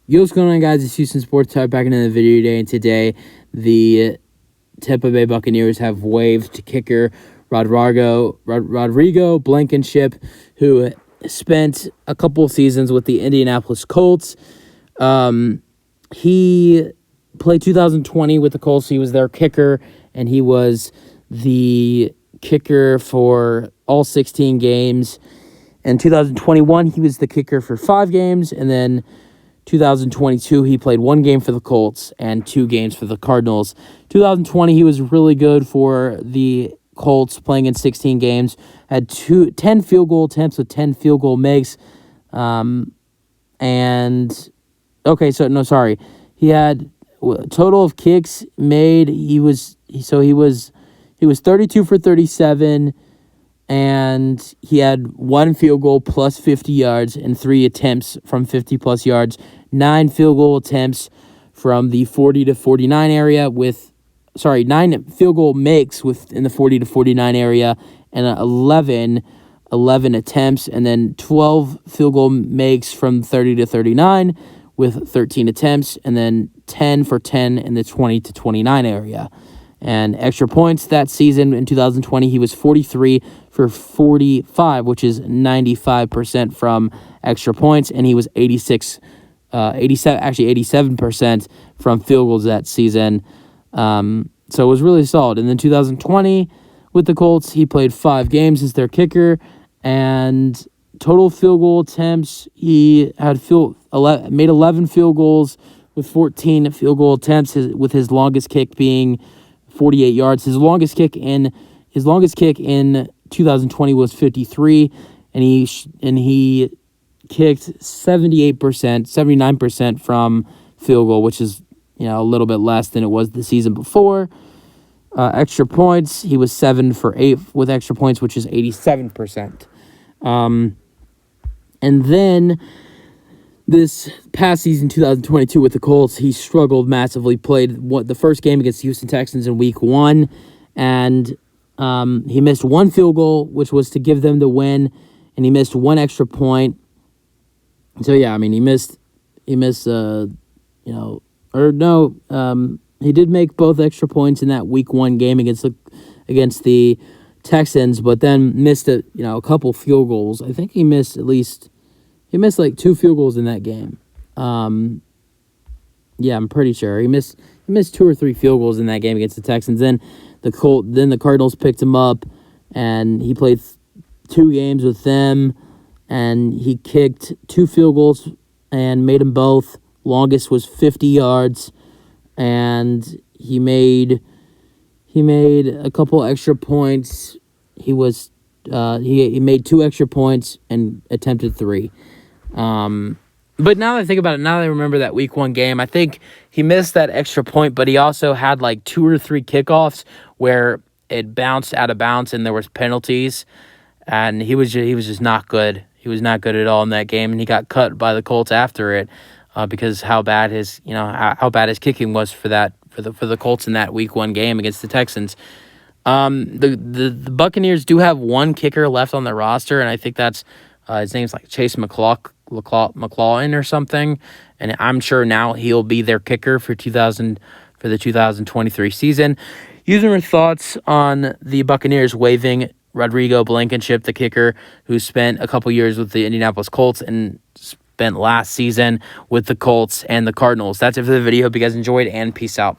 Yo, what's going on, guys? It's Houston Sports Type back into the video today, and today the Tampa Bay Buccaneers have waived kicker Rodrigo Blankenship, who spent a couple of seasons with the Indianapolis Colts. He played 2020 with the Colts. He was their kicker, and he was the kicker for all 16 games. In 2021, he was the kicker for 5 games, and then 2022, he played 1 game for the Colts and 2 games for the Cardinals. 2020, he was really good for the Colts, playing in 16 games, had 10 field goal attempts with 10 field goal makes. He had total of kicks made. He was 32 for 37, and he had 1 field goal plus 50 yards and 3 attempts from 50-plus yards, 9 field goal attempts from the 40 to 49 area 9 field goal makes within the 40 to 49 area, and 11 attempts, and then 12 field goal makes from 30 to 39 with 13 attempts, and then 10 for 10 in the 20 to 29 area. And extra points that season in 2020, he was 43 for 45, which is 95% from extra points, and he was 87% from field goals that season. So it was really solid. And then 2020 with the Colts, he played 5 games as their kicker, and total field goal attempts, he had made 11 field goals with 14 field goal attempts, with his longest kick being 48 yards. His longest kick in 2020 was 53, and he kicked 79% from field goal, which is a little bit less than it was the season before. Extra points, he was 7 for 8 with extra points, which is 87%. And then this past season, 2022, with the Colts, he struggled massively. Played the first game against the Houston Texans in Week 1, and he missed 1 field goal, which was to give them the win, and he missed 1 extra point. So yeah, he missed. He did make both extra points in that Week 1 game against the Texans, but then missed a couple field goals. I think he missed like 2 field goals in that game. Yeah, I'm pretty sure he missed 2 or 3 field goals in that game against the Texans. Then the Cardinals picked him up, and he played 2 games with them, and he kicked 2 field goals and made them both. Longest was 50 yards, and he made a couple extra points. He made 2 extra points and attempted 3. But now that I think about it, now that I remember that Week 1 game, I think he missed that extra point, but he also had like 2 or 3 kickoffs where it bounced out of bounds and there was penalties, and he was just not good. He was not good at all in that game, and he got cut by the Colts after it because how bad his kicking was for the Colts in that Week 1 game against the Texans. The Buccaneers do have 1 kicker left on their roster, and I think that's his name's like Chase McLaughlin or something, and I'm sure now he'll be their kicker for the 2023 season. Using your thoughts on the Buccaneers waiving Rodrigo Blankenship, the kicker, who spent a couple years with the Indianapolis Colts and spent last season with the Colts and the Cardinals. That's it for the video. Hope you guys enjoyed, and peace out.